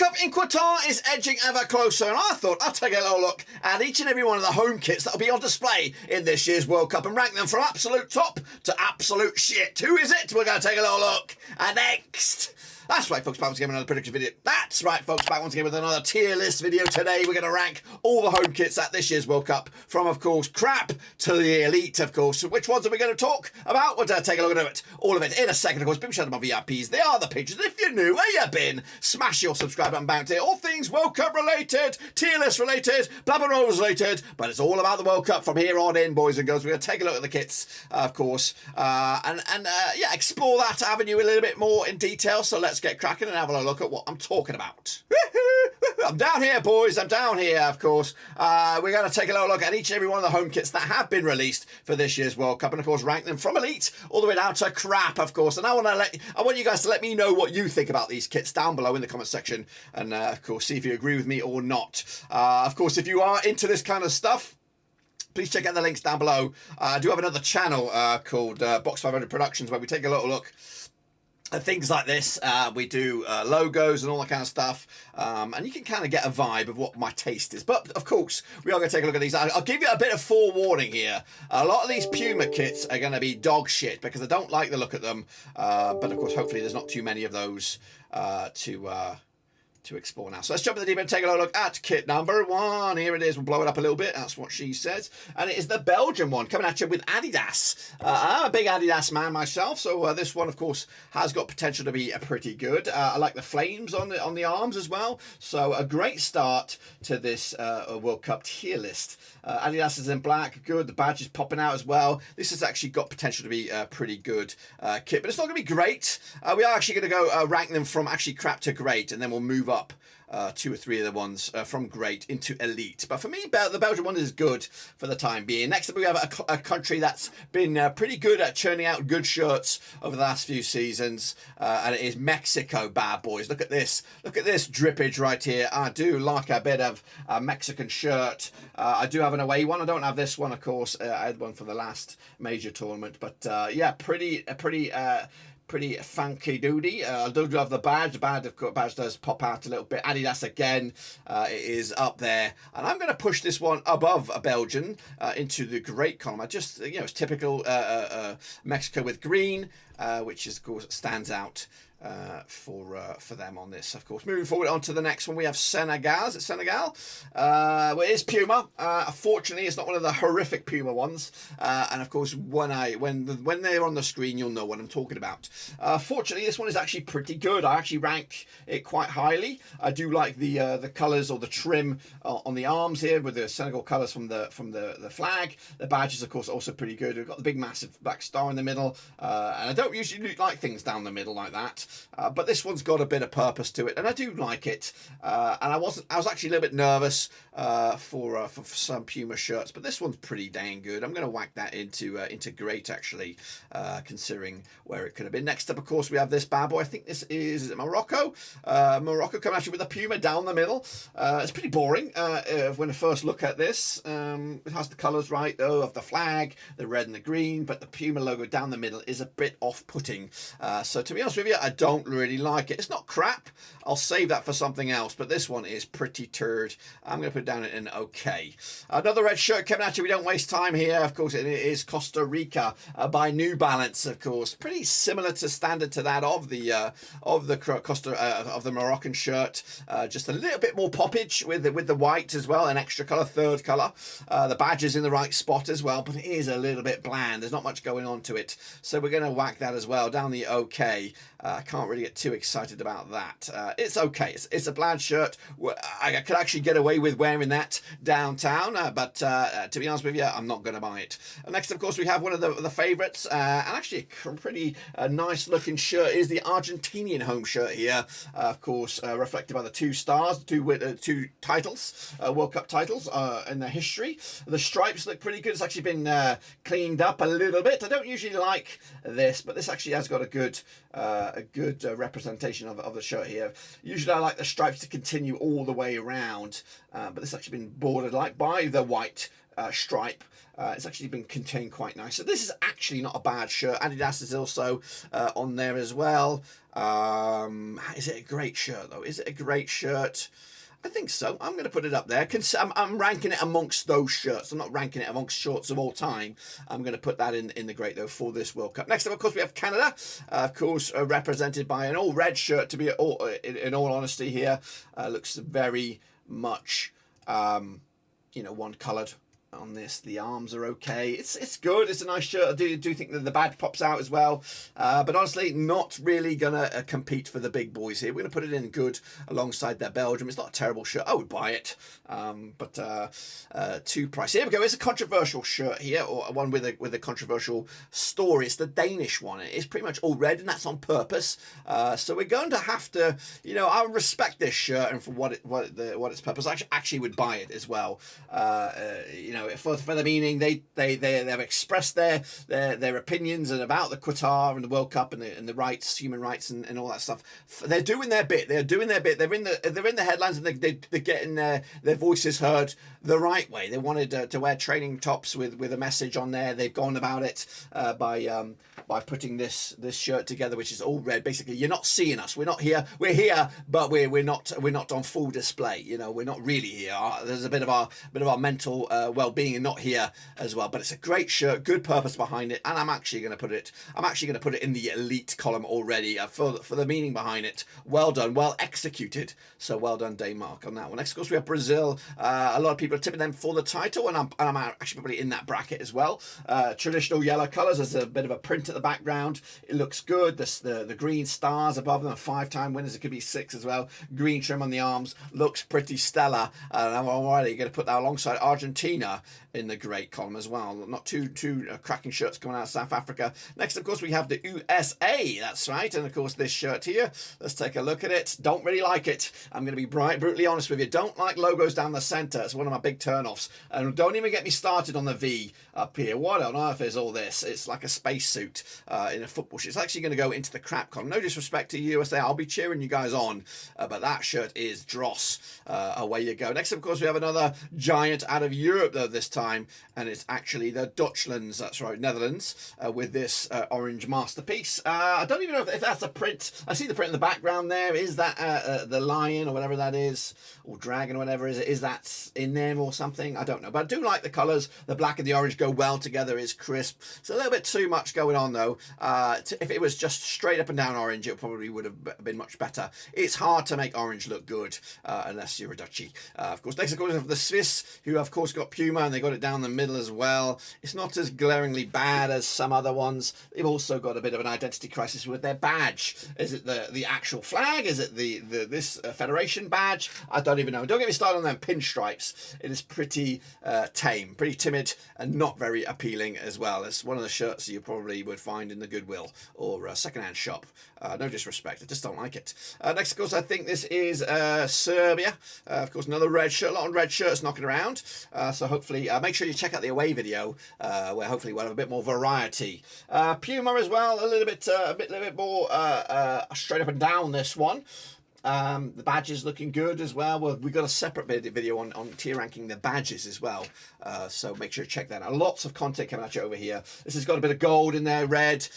Cup in Qatar is edging ever closer, and I thought I'd take a little look at each and every one of the home kits that'll be on display in this year's World Cup and rank them from absolute top to absolute shit. Who is it? We're going to take a little look at next. That's right, folks, back once again with another prediction video. That's right, folks, back once again with another tier list video. Today we're going to rank all the home kits at this year's World Cup, from, of course, crap to the elite, of course. So which ones are we going to talk about? We'll take a look at it, all of it, in a second. Of course, big shout out to my VIPs. They are the patrons. If you're new, where you been? Smash your subscribe button bounty. All things World Cup related, tier list related, Blabber Rolls related, but it's all about the World Cup from here on in, boys and girls. We're going to take a look at the kits, of course, and explore that avenue a little bit more in detail. So let's get cracking and have a look at what I'm talking about. I'm down here, boys. I'm down here, of course. We're going to take a little look at each and every one of the home kits that have been released for this year's World Cup, and of course rank them from elite all the way down to crap, of course. And I want you guys to let me know what you think about these kits down below in the comment section, and of course see if you agree with me or not. Of course, if you are into this kind of stuff, please check out the links down below. I do have another channel called Box 500 Productions, where we take a little look at things like this. We do logos and all that kind of stuff, and you can kind of get a vibe of what my taste is. But of course, we are going to take a look at these. I'll give you a bit of forewarning here. A lot of these Puma kits are going to be dog shit because I don't like the look at them. But of course, hopefully there's not too many of those to explore now. So let's jump in the deep end and take a look at kit number one. Here it is. We'll blow it up a little bit. That's what she says. And it is the Belgian one, coming at you with Adidas. I'm a big Adidas man myself, so this one, of course, has got potential to be pretty good. I like the flames on the arms as well. So a great start to this World Cup tier list. Adidas is in black. Good. The badge is popping out as well. This has actually got potential to be a pretty good kit, but it's not going to be great. We are actually going to go rank them from actually crap to great, and then we'll move up two or three of the ones from great into elite. But for me, the Belgian one is good for the time being. Next up, we have a country that's been pretty good at churning out good shirts over the last few seasons, and it is Mexico, bad boys. Look at this. Look at this drippage right here. I do like a bit of a Mexican shirt. I do have an away one. I don't have this one, of course. I had one for the last major tournament, but yeah, pretty funky doody. I do love the badge. The badge does pop out a little bit. Adidas again, it is up there, and I'm going to push this one above a Belgian into the great column. I just, it's typical Mexico with green, which is, of course, stands out for them on this. Of course, moving forward on to the next one, we have Senegal. Is it Senegal? Well, it is Puma. Unfortunately, it's not one of the horrific Puma ones. And of course, when they're on the screen, you'll know what I'm talking about. Fortunately, this one is actually pretty good. I actually rank it quite highly. I do like the colours or the trim on the arms here with the Senegal colours from the flag. The badge is, of course, also pretty good. We've got the big massive black star in the middle, and I don't usually like things down the middle like that. But this one's got a bit of purpose to it, and I do like it. And I was actually a little bit nervous for some Puma shirts, but this one's pretty dang good. I'm going to whack that into great, actually, considering where it could have been. Next up, of course, we have this bad boy. I think this is it Morocco. Morocco coming actually with a Puma down the middle. It's pretty boring when I first look at this. It has the colours right though of the flag, the red and the green, but the Puma logo down the middle is a bit off-putting. So to be honest with you, I don't really like it. It's not crap. I'll save that for something else, but this one is pretty turd. I'm going to put it down in okay. Another red shirt coming at you. We don't waste time here. Of course, it is Costa Rica by New Balance. Of course, pretty similar to standard to that of the Moroccan shirt. Just a little bit more poppage with the white as well, an extra color, third color. The badge is in the right spot as well, but it is a little bit bland. There's not much going on to it, so we're going to whack that as well down the okay. I can't really get too excited about that. It's okay. It's a bland shirt. I could actually get away with wearing that downtown, but to be honest with you, I'm not going to buy it. Next, of course, we have one of the favourites, and actually a pretty nice looking shirt is the Argentinian home shirt here. Of course, reflected by the two stars, two titles, World Cup titles in their history. The stripes look pretty good. It's actually been cleaned up a little bit. I don't usually like this, but this actually has got a good representation of the shirt here. Usually I like the stripes to continue all the way around, but this has actually been bordered like by the white stripe. It's actually been contained quite nice. So this is actually not a bad shirt. Adidas is also on there as well. Is it a great shirt though? Is it a great shirt? I think so. I'm going to put it up there. I'm ranking it amongst those shirts. I'm not ranking it amongst shorts of all time. I'm going to put that in the great, though, for this World Cup. Next up, of course, we have Canada. Of course, represented by an all-red shirt, to be in all honesty here. Looks very much, one-coloured on this. The arms are okay. It's good. It's a nice shirt. I do think that the badge pops out as well. But honestly, not really gonna compete for the big boys here. We're gonna put it in good alongside their Belgium. It's not a terrible shirt. I would buy it, but too pricey. Here we go. It's a controversial shirt here, or one with a controversial story. It's the Danish one. It's pretty much all red, and that's on purpose. So we're going to have to, I respect this shirt and for what its purpose. I actually would buy it as well. For the meaning, they've expressed their opinions and about the Qatar and the World Cup and the rights, human rights, and all that stuff. They're doing their bit. They're doing their bit. They're in the headlines, and they're getting their voices heard the right way. They wanted to wear training tops with a message on there. They've gone about it by putting this shirt together, which is all red. Basically, you're not seeing us. We're not here. We're here, but we're not on full display. We're not really here. There's a bit of our mental well-being and not here as well. But it's a great shirt, good purpose behind it, and I'm actually going to put it in the elite column already for the meaning behind it. Well done, well executed. So well done, Denmark, on that one. Next, of course, we have Brazil. A lot of people are tipping them for the title, and I'm actually probably in that bracket as well. Traditional yellow colours. There's a bit of a print at the background. It looks good. The green stars above them are 5-time winners. It could be 6 as well. Green trim on the arms looks pretty stellar. And I'm already going to put that alongside Argentina in the great column as well. Not too cracking shirts coming out of South Africa. Next, of course, we have the USA. That's right. And of course, this shirt here. Let's take a look at it. Don't really like it. I'm going to be brutally honest with you. Don't like logos down the centre. It's one of my big turn-offs. And don't even get me started on the V up here. What on earth is all this? It's like a spacesuit in a football shirt. It's actually going to go into the crap column. No disrespect to USA. I'll be cheering you guys on. But that shirt is dross. Away you go. Next, of course, we have another giant out of Europe, though, this time. And it's actually the Dutchlands. That's right, Netherlands, with this orange masterpiece. I don't even know if that's a print. I see the print in the background there. Is that the lion or whatever that is? Or dragon or whatever is it? Is that in there or something? I don't know. But I do like the colours. The black and the orange go well together. It's crisp. It's a little bit too much going on, though. If it was just straight up and down orange, it probably would have been much better. It's hard to make orange look good unless you're a Dutchie. Of course, next, of course, we have the Swiss, who, of course, got Puma, and they got it down the middle as well. It's not as glaringly bad as some other ones. They've also got a bit of an identity crisis with their badge. Is it the actual flag? Is it this federation badge? I don't even know. Don't get me started on them pinstripes. It is pretty tame, pretty timid, and not very appealing as well. It's one of the shirts you probably would find in the Goodwill or a second-hand shop. No disrespect, I just don't like it. Next, of course, I think this is Serbia. Of course, another red shirt. A lot of red shirts knocking around. So hopefully, make sure you check out the away video, where hopefully we'll have a bit more variety. Puma as well, a little bit more straight up and down this one. The badges looking good as well. We've got a separate video on tier ranking the badges as well. So make sure to check that out. Lots of content coming at you over here. This has got a bit of gold in there, red.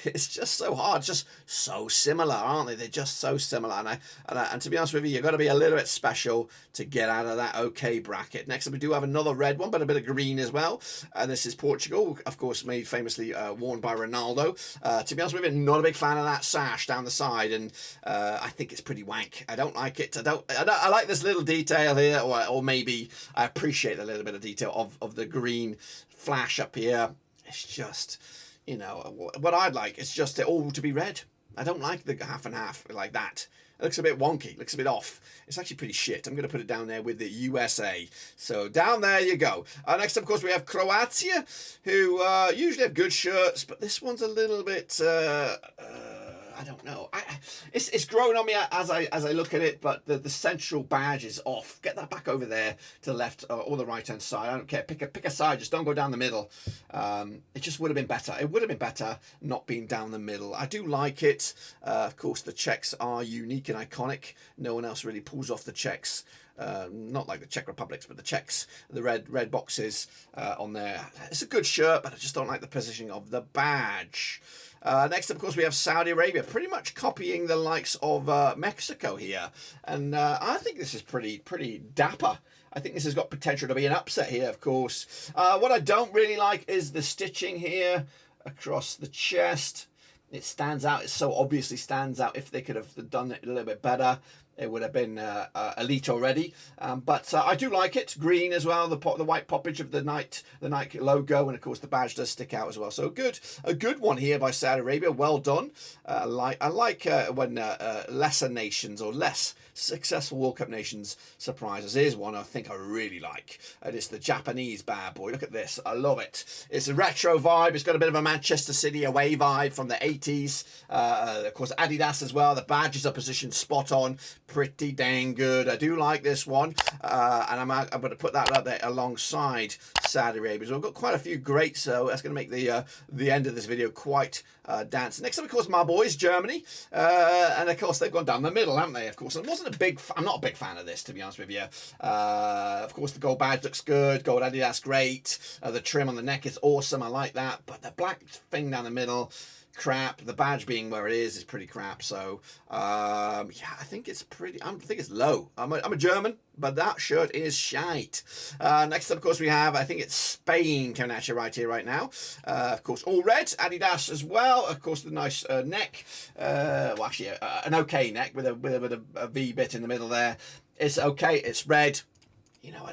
It's just so hard. Just so similar, aren't they? They're just so similar. And to be honest with you, you've got to be a little bit special to get out of that okay bracket. Next up, we do have another red one, but a bit of green as well. And this is Portugal, of course, made famously worn by Ronaldo. To be honest with you, not a big fan of that sash down the side, and I think it's pretty wank. I don't like it. I like this little detail here, or maybe I appreciate a little bit of detail of the green flash up here. It's just, what I'd like is just it all to be red. I don't like the half and half like that. It looks a bit wonky, it looks a bit off. It's actually pretty shit. I'm going to put it down there with the USA. So down there you go. Next, of course, we have Croatia, who usually have good shirts, but this one's a little bit... I don't know. It's growing on me as I look at it, but the central badge is off. Get that back over there to the left or the right hand side. I don't care. Pick a side. Just don't go down the middle. It just would have been better. It would have been better not being down the middle. I do like it. Of course, the checks are unique and iconic. No one else really pulls off the checks not like the Czech Republics, but the Czechs, the red boxes on there. It's a good shirt, but I just don't like the positioning of the badge. Next up, of course, we have Saudi Arabia, pretty much copying the likes of Mexico here. And I think this is pretty dapper. I think this has got potential to be an upset here, of course. What I don't really like is the stitching here across the chest. It stands out. It so obviously stands out. If they could have done it a little bit better, it would have been elite already. But I do like it. Green as well, the white poppage of the Nike logo, and of course the badge does stick out as well. So a good one here by Saudi Arabia. Well done. I like when lesser nations or less successful World Cup nations surprise us. Here's one I think I really like. It's the Japanese bad boy. Look at this. I love it. It's a retro vibe. It's got a bit of a Manchester City away vibe from the 80s. Of course, Adidas as well. The badges are positioned spot on. Pretty dang good. I do like this one. And I'm going to put that up there alongside Saudi Arabia. So we've got quite a few great, so that's going to make the end of this video quite dance. Next up, of course, my boys, Germany. And of course, they've gone down the middle, haven't they? Of course, I'm not a big fan of this, to be honest with you. Of course, the gold badge looks good. Gold Adidas, great. The trim on the neck is awesome. I like that. But the black thing down the middle, crap. The badge being where it is pretty crap. So yeah, I think it's low. I'm a German, but that shirt is shite. Next up, of course, we have, I think it's Spain coming at you right here, right now. Of course, all red. Adidas as well. Of course, the nice neck. Well, actually, an okay neck with a V bit in the middle there. It's okay. It's red. You know,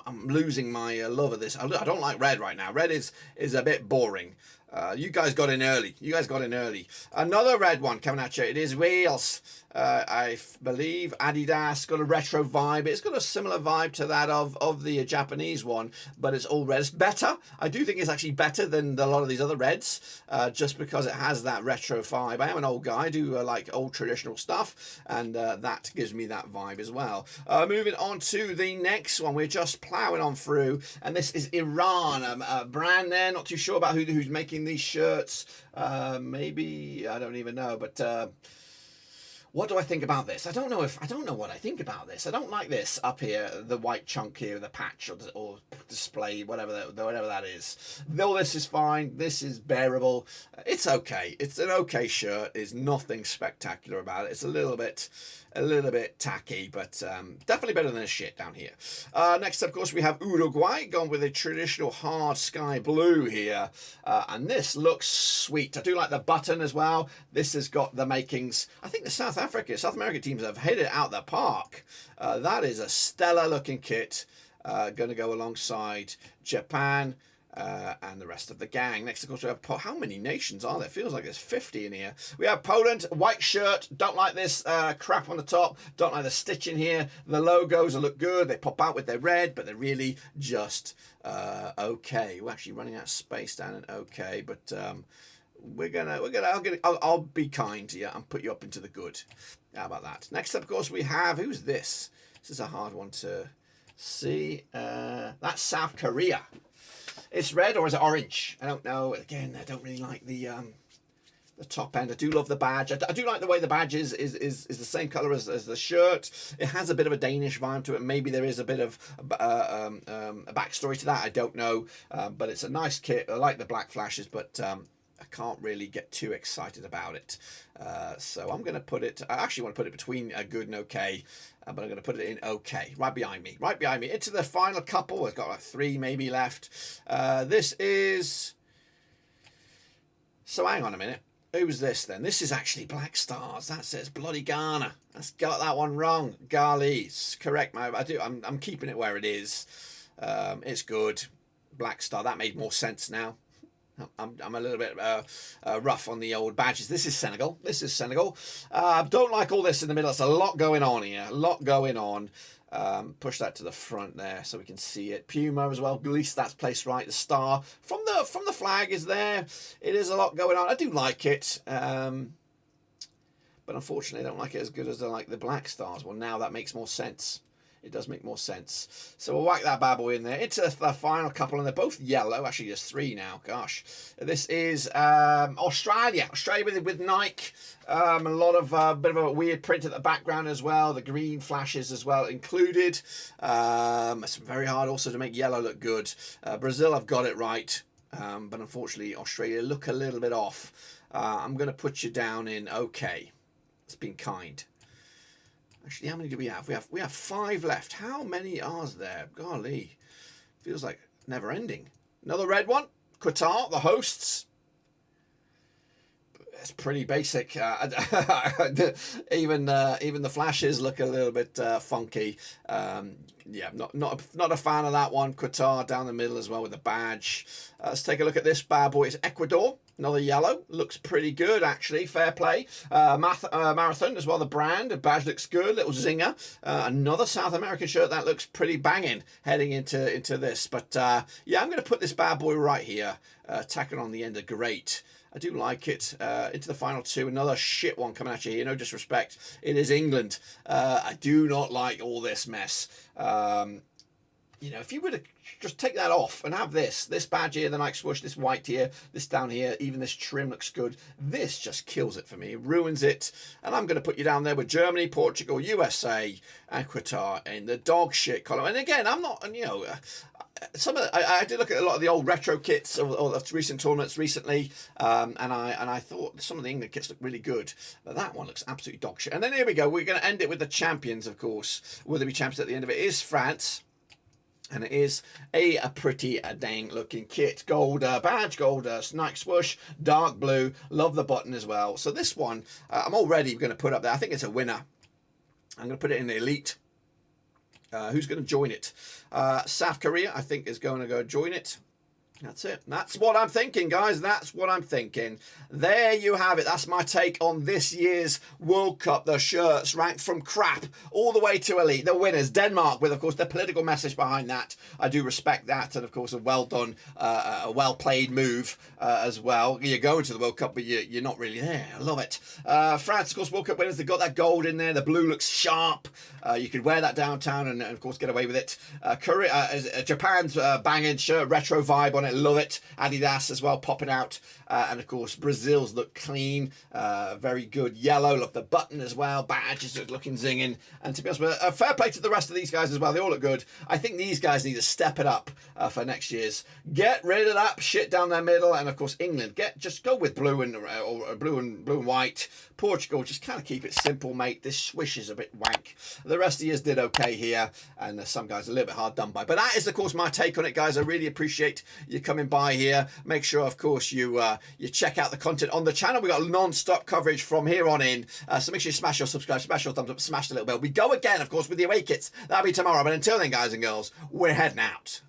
I'm losing my love of this. I don't like red right now. Red is a bit boring. You guys got in early. Another red one coming at you. It is Wales. I believe Adidas got a retro vibe. It's got a similar vibe to that of the Japanese one, but it's all red. It's better. I do think it's actually better than a lot of these other reds, just because it has that retro vibe. I am an old guy. I do like old traditional stuff, and that gives me that vibe as well. Moving on to the next one. We're just ploughing on through, and this is Iran, a brand there. Not too sure about who's making these shirts. Maybe, I don't even know, but what do I think about this? I don't know what I think about this. I don't like this up here, the white chunk here, the patch or display, whatever that is. Though this is fine, this is bearable. It's okay. It's an okay shirt. There's nothing spectacular about it. It's a little bit tacky, but definitely better than a shit down here. Next up, of course, we have Uruguay going with a traditional hard sky blue here, and this looks sweet. I do like the button as well. This has got the makings. I think the South American teams have hit it out the park. That is a stellar looking kit. Going to go alongside Japan. And the rest of the gang. Next, of course, we have how many nations are there? Feels like there's 50 in here. We have Poland, white shirt. Don't like this crap on the top. Don't like the stitching here. The logos look good. They pop out with their red, but they're really just okay. We're actually running out of space down in okay, but I'll be kind to you and put you up into the good. How about that? Next up, of course, we have, who's this? This is a hard one to see. That's South Korea. It's red or is it orange? I don't know. Again, I don't really like the top end. I do love the badge. I do like the way the badge is the same colour as the shirt. It has a bit of a Danish vibe to it. Maybe there is a bit of a backstory to that. I don't know. But it's a nice kit. I like the black flashes, but I can't really get too excited about it. So I'm going to put it, I actually want to put it between a good and okay, but I'm going to put it in okay, right behind me. Into the final couple. We've got like 3 maybe left. This is, so hang on a minute. Who's this then? This is actually Black Stars. That says bloody Ghana. That's got that one wrong. Ghali's correct, mate. I'm keeping it where it is. It's good. Black Star. That made more sense now. I'm a little bit rough on the old badges. This is Senegal. Don't like all this in the middle. There's a lot going on here. Push that to the front there so we can see it. Puma as well. At least that's placed right. The star from the flag is there. It is a lot going on. I do like it, but unfortunately, I don't like it as good as I like the Black Stars. Well, now that makes more sense. It does make more sense. So we'll whack that bad boy in there. Into the final couple, and they're both yellow. Actually, there's 3 now. Gosh. This is Australia. Australia with Nike. A lot of bit of a weird print at the background as well. The green flashes as well included. It's very hard also to make yellow look good. Brazil, I've got it right. But unfortunately, Australia look a little bit off. I'm going to put you down in okay. It's been kind. Actually, how many do we have? We have 5 left. How many are there? Golly. Feels like never ending. Another red one. Qatar, the hosts. It's pretty basic. Even the flashes look a little bit funky. Yeah, not a fan of that one. Qatar down the middle as well with the badge. Let's take a look at this bad boy. It's Ecuador. Another yellow. Looks pretty good, actually. Fair play. Marathon as well. The brand. The badge looks good. Little zinger. Another South American shirt. That looks pretty banging heading into this. But, yeah, I'm going to put this bad boy right here. Tacking on the end of great. I do like it. Into the final 2. Another shit one coming at you here. No disrespect. It is England. I do not like all this mess. You know, if you were to just take that off and have this badge here, the Nike swoosh, this white here, this down here, even this trim looks good. This just kills it for me. It ruins it. And I'm going to put you down there with Germany, Portugal, USA, and Qatar in the dog shit column. And again, I'm not, you know, I did look at a lot of the old retro kits or recent tournaments recently, and I thought some of the England kits look really good, but that one looks absolutely dog shit. And then here we go. We're going to end it with the champions, of course. Will there be champions at the end of it? It is France. And it is a pretty dang looking kit. Gold badge, gold Nike swoosh, dark blue. Love the button as well. So this one, I'm already going to put up there. I think it's a winner. I'm going to put it in the elite. Who's going to join it? South Korea, I think, is going to go join it. That's it. That's what I'm thinking, guys. That's what I'm thinking. There you have it. That's my take on this year's World Cup. The shirts ranked from crap all the way to elite. The winners, Denmark, with, of course, the political message behind that. I do respect that. And, of course, a well done, a well-played move as well. You're going to the World Cup, but you're not really there. I love it. France, of course, World Cup winners. They've got that gold in there. The blue looks sharp. You could wear that downtown and, of course, get away with it. Japan's banging shirt, retro vibe on it. Love it. Adidas as well, popping out. And of course, Brazil's look clean. Very good yellow. Love the button as well. Badges looking zinging. And to be honest, fair play to the rest of these guys as well. They all look good. I think these guys need to step it up for next year's. Get rid of that shit down their middle. And of course, England, just go with blue and or blue and white. Portugal, just kind of keep it simple, mate. This swish is a bit wank. The rest of yours did okay here, and some guys are a little bit hard done by. But that is, of course, my take on it, guys. I really appreciate you coming by here. Make sure, of course, you check out the content on the channel. We got non-stop coverage from here on in. So make sure you smash your subscribe, smash your thumbs up, smash the little bell. We go again, of course, with the away kits. That'll be tomorrow. But until then, guys and girls, we're heading out.